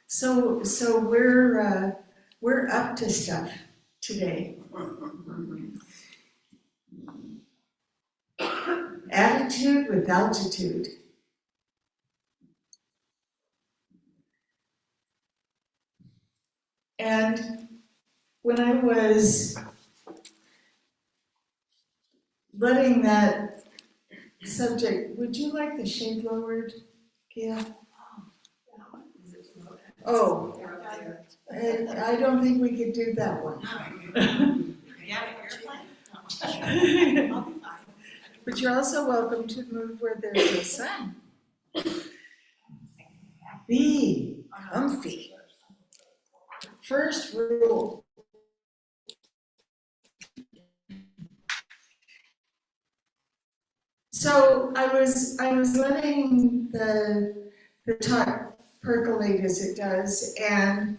So we're up to stuff today. Attitude with altitude. And when I was letting that subject, would you like the shade lowered, Kia? Oh, I don't think we could do that one. But you're also welcome to move where there's a sun. Be comfy. First rule. So I was letting the talk percolate as it does, and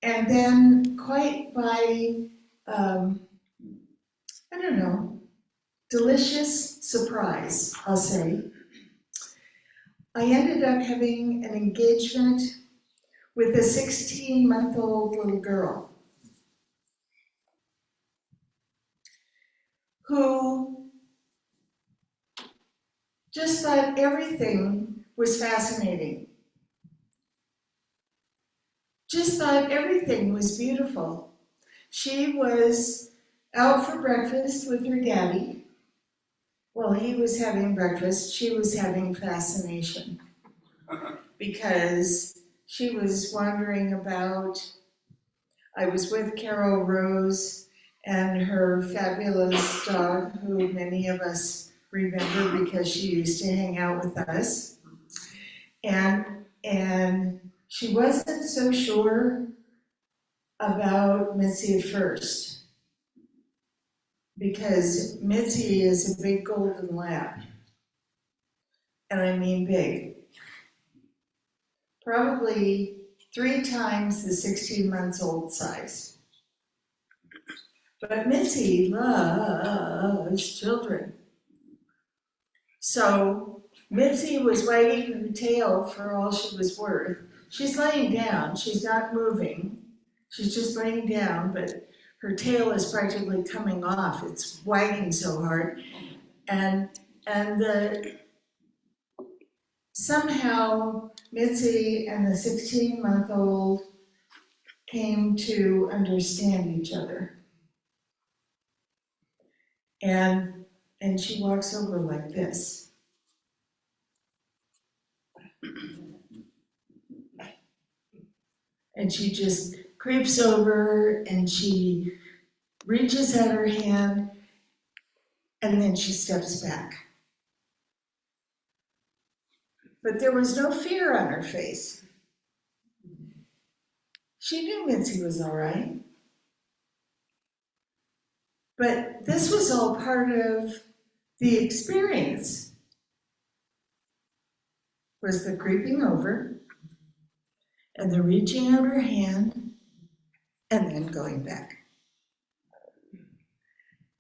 then quite by I don't know, delicious surprise, I'll say, I ended up having an engagement with a 16-month-old little girl who just thought everything was fascinating. Just thought everything was beautiful. She was out for breakfast with her daddy. Well, he was having breakfast, she was having fascination because she was wondering about, I was with Carol Rose and her fabulous dog, who many of us remember because she used to hang out with us. And she wasn't so sure about Mitzi at first, because Mitzi is a big golden lab. And I mean big. Probably 3 times the 16 months old size. But Mitzi loves children. So Mitzi was wagging her tail for all she was worth. She's laying down, she's not moving. She's just laying down, but her tail is practically coming off. It's wagging so hard. And somehow Mitzi and the 16-month-old came to understand each other. And she walks over like this. And she just creeps over and she reaches out her hand and then she steps back. But there was no fear on her face. She knew Mitzi was all right. But this was all part of the experience. Was the creeping over and the reaching out her hand and then going back.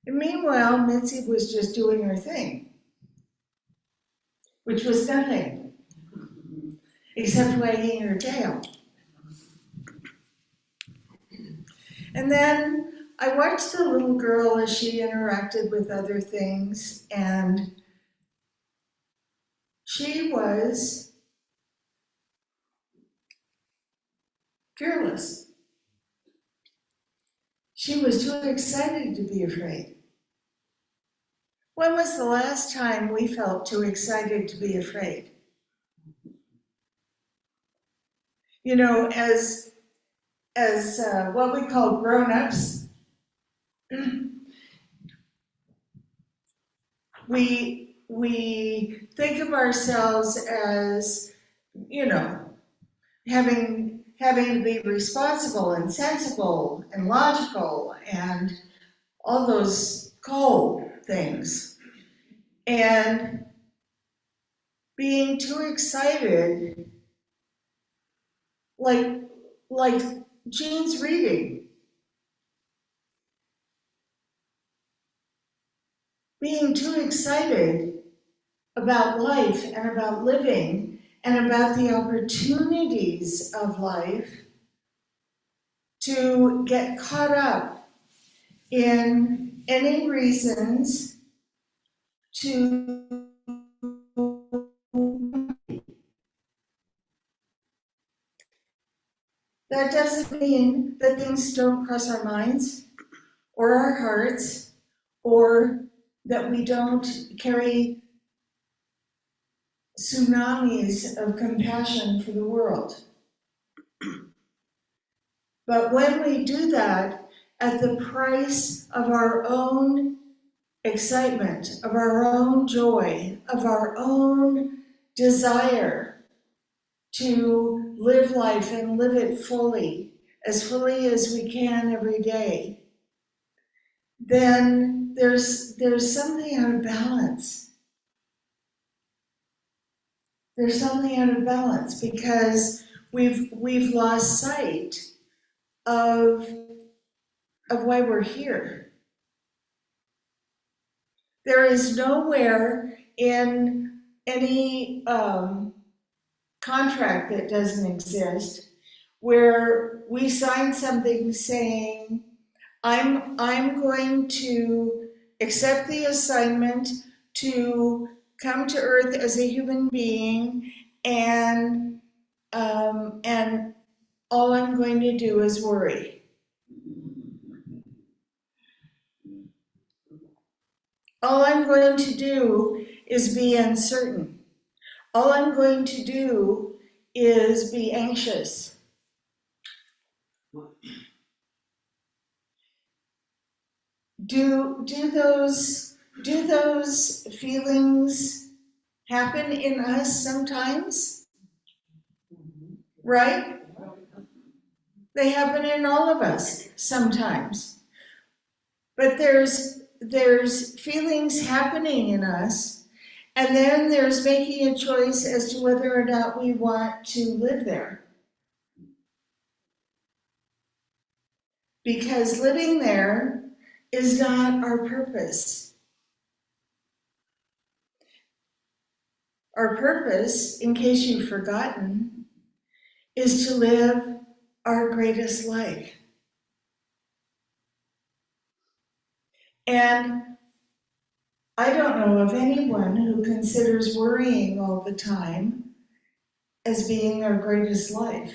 And meanwhile, Mitzi was just doing her thing, which was nothing, except wagging her tail. And then I watched the little girl as she interacted with other things, and she was fearless. She was too excited to be afraid. When was the last time we felt too excited to be afraid? You know, as what we call grown-ups, we think of ourselves as, you know, having to be responsible and sensible and logical and all those cold things. And being too excited, like Jean's reading. Being too excited about life and about living and about the opportunities of life, to get caught up in any reasons to. That doesn't mean that things don't cross our minds or our hearts, or that we don't carry tsunamis of compassion for the world. But when we do that at the price of our own excitement, of our own joy, of our own desire to live life and live it fully as we can every day, then there's something out of balance. There's something out of balance because we've lost sight of why we're here. There is nowhere in any contract that doesn't exist where we sign something saying, I'm going to accept the assignment to come to Earth as a human being, and all I'm going to do is worry. All I'm going to do is be uncertain. All I'm going to do is be anxious. Do those feelings happen in us sometimes? Right? They happen in all of us sometimes. But there's feelings happening in us, and then there's making a choice as to whether or not we want to live there. Because living there is not our purpose. Our purpose, in case you've forgotten, is to live our greatest life. And I don't know of anyone who considers worrying all the time as being their greatest life.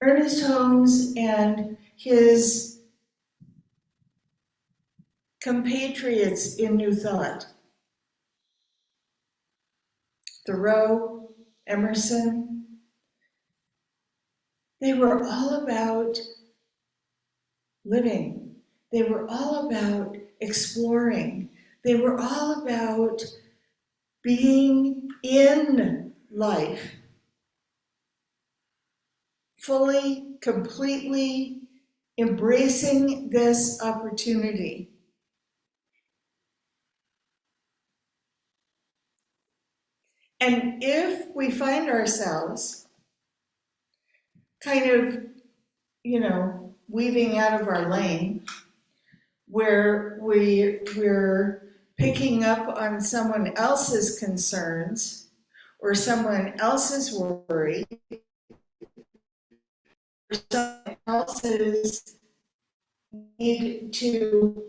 Ernest Holmes and his compatriots in New Thought, Thoreau, Emerson, they were all about living. They were all about exploring. They were all about being in life, fully, completely embracing this opportunity. And if we find ourselves kind of, weaving out of our lane, where we're picking up on someone else's concerns or someone else's worry, or someone else's need to,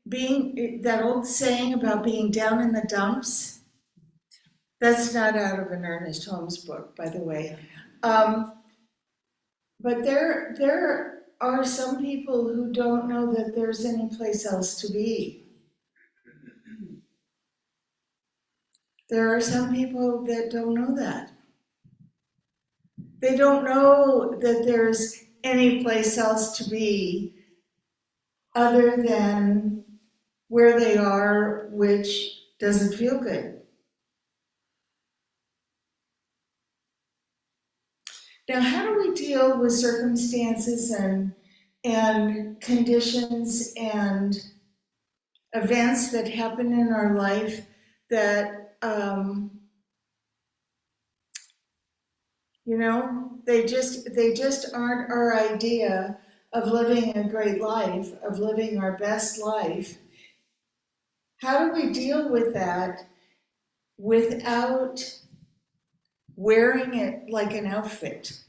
being that old saying about being down in the dumps, that's not out of an Ernest Holmes book, by the way. But there are some people who don't know that there's any place else to be. There are some people that don't know that. They don't know that there's any place else to be other than where they are, which doesn't feel good. Now, how do we deal with circumstances and conditions and events that happen in our life that You know, they just aren't our idea of living a great life, of living our best life. How do we deal with that without wearing it like an outfit?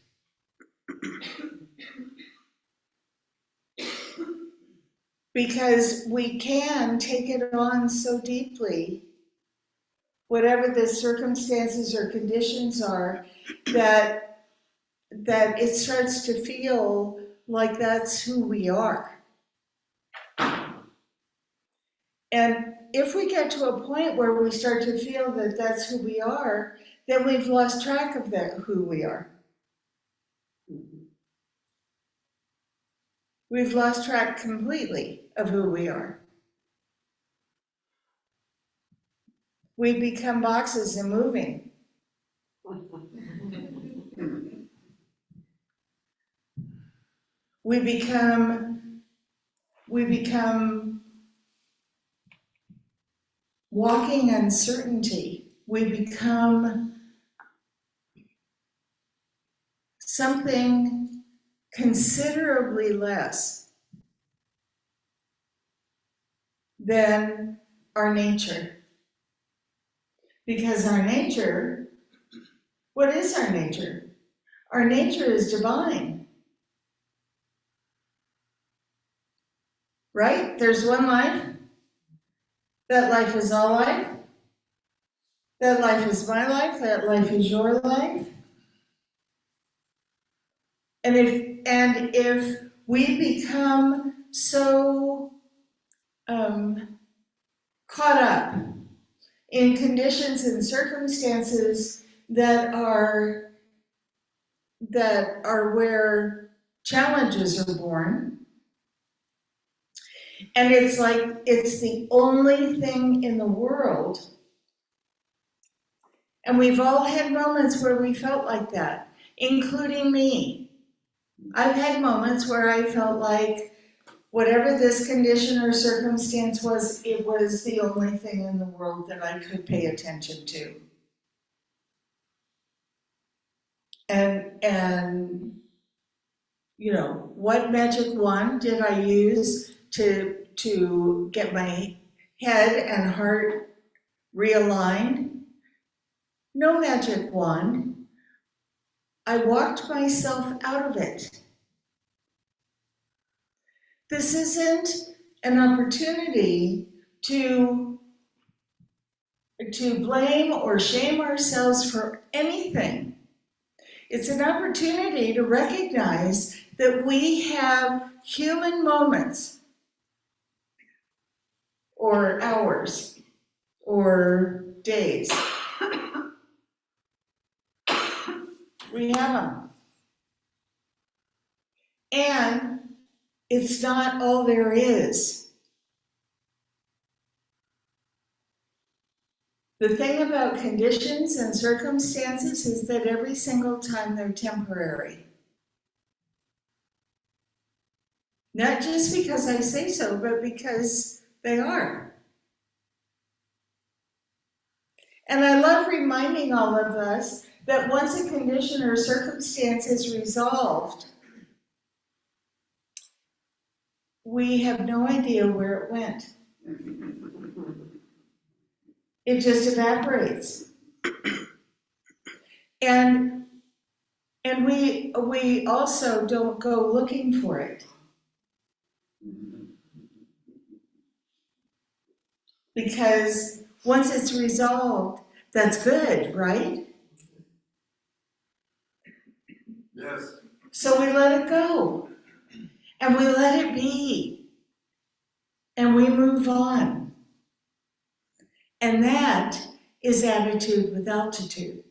Because we can take it on so deeply, whatever the circumstances or conditions are, that it starts to feel like that's who we are. And if we get to a point where we start to feel that that's who we are, then we've lost track of who we are. We've lost track completely of who we are. We become boxes and moving. We become walking uncertainty. We become something considerably less than our nature. Because our nature, what is our nature? Our nature is divine. Right? There's one life. That life is all life. That life is my life. That life is your life. And if we become so caught up in conditions and circumstances that are where challenges are born, and it's like it's the only thing in the world. And we've all had moments where we felt like that, including me. I've had moments where I felt like whatever this condition or circumstance was, it was the only thing in the world that I could pay attention to. And you know, what magic wand did I use to get my head and heart realigned? No magic wand. I walked myself out of it. This isn't an opportunity to blame or shame ourselves for anything. It's an opportunity to recognize that we have human moments or hours or days. We have them. And it's not all there is. The thing about conditions and circumstances is that every single time they're temporary. Not just because I say so, but because they are. And I love reminding all of us that once a condition or circumstance is resolved, we have no idea where it went. It just evaporates. And we also don't go looking for it. Because once it's resolved, that's good, right? Yes. So we let it go. And we let it be. And we move on. And that is attitude with altitude.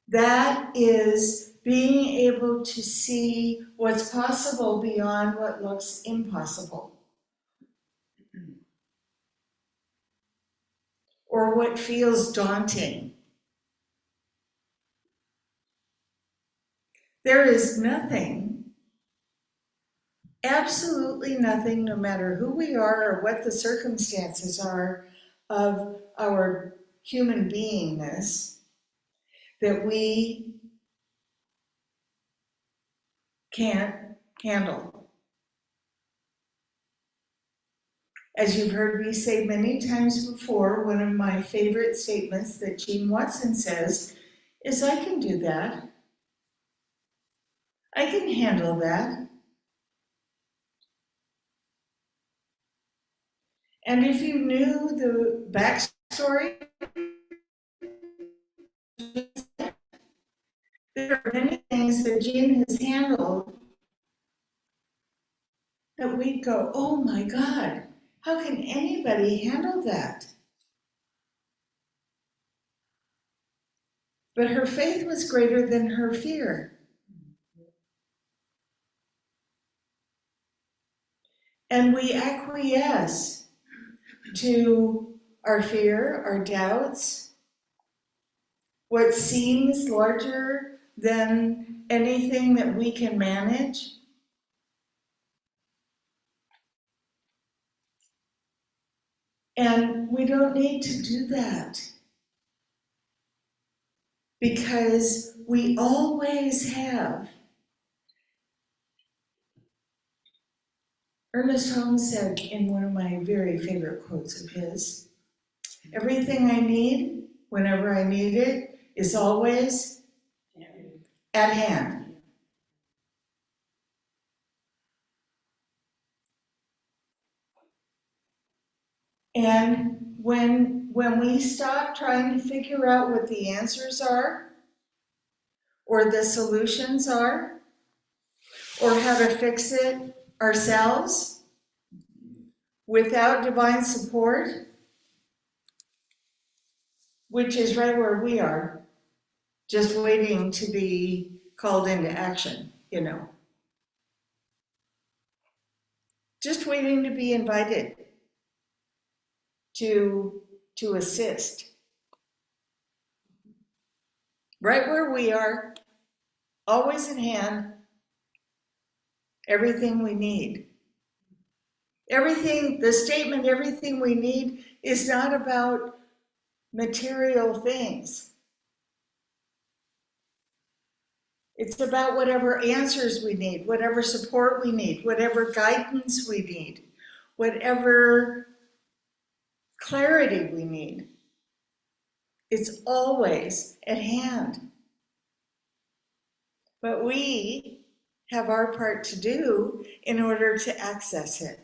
That is being able to see what's possible beyond what looks impossible. Or what feels daunting. There is nothing, absolutely nothing, no matter who we are or what the circumstances are of our human beingness, that we can't handle. As you've heard me say many times before, one of my favorite statements that Gene Watson says is, I can do that. I can handle that. And if you knew the backstory, there are many things that Gene has handled that we'd go, oh my God, how can anybody handle that? But her faith was greater than her fear. And we acquiesce to our fear, our doubts, what seems larger than anything that we can manage. And we don't need to do that because we always have. Ernest Holmes said in one of my very favorite quotes of his, everything I need, whenever I need it, is always at hand. And when we stop trying to figure out what the answers are, or the solutions are, or how to fix it ourselves without divine support, which is right where we are, just waiting to be called into action, just waiting to be invited to assist. Right where we are, always in hand, everything we need. Everything, the statement, everything we need, is not about material things. It's about whatever answers we need, whatever support we need, whatever guidance we need, whatever clarity we need. It's always at hand. But we have our part to do in order to access it.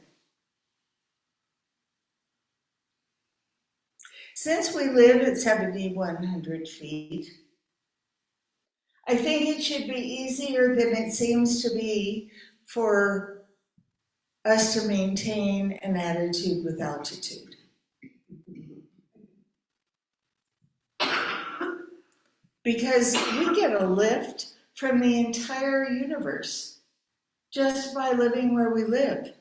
Since we live at 7,100 feet, I think it should be easier than it seems to be for us to maintain an attitude with altitude. Because we get a lift from the entire universe just by living where we live.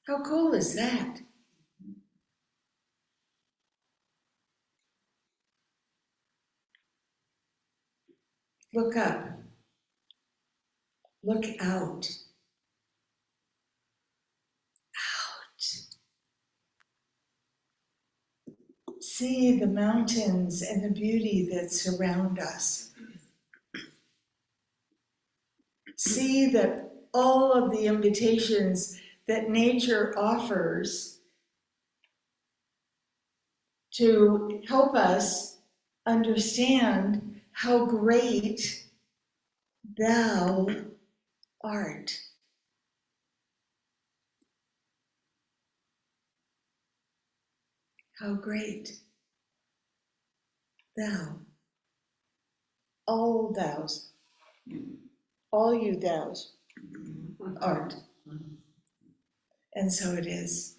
How cool is that? Look up. Look out. Out. See the mountains and the beauty that surround us. See that all of the invitations that nature offers to help us understand how great thou art. How great thou, all thous, all you thous art. And so it is.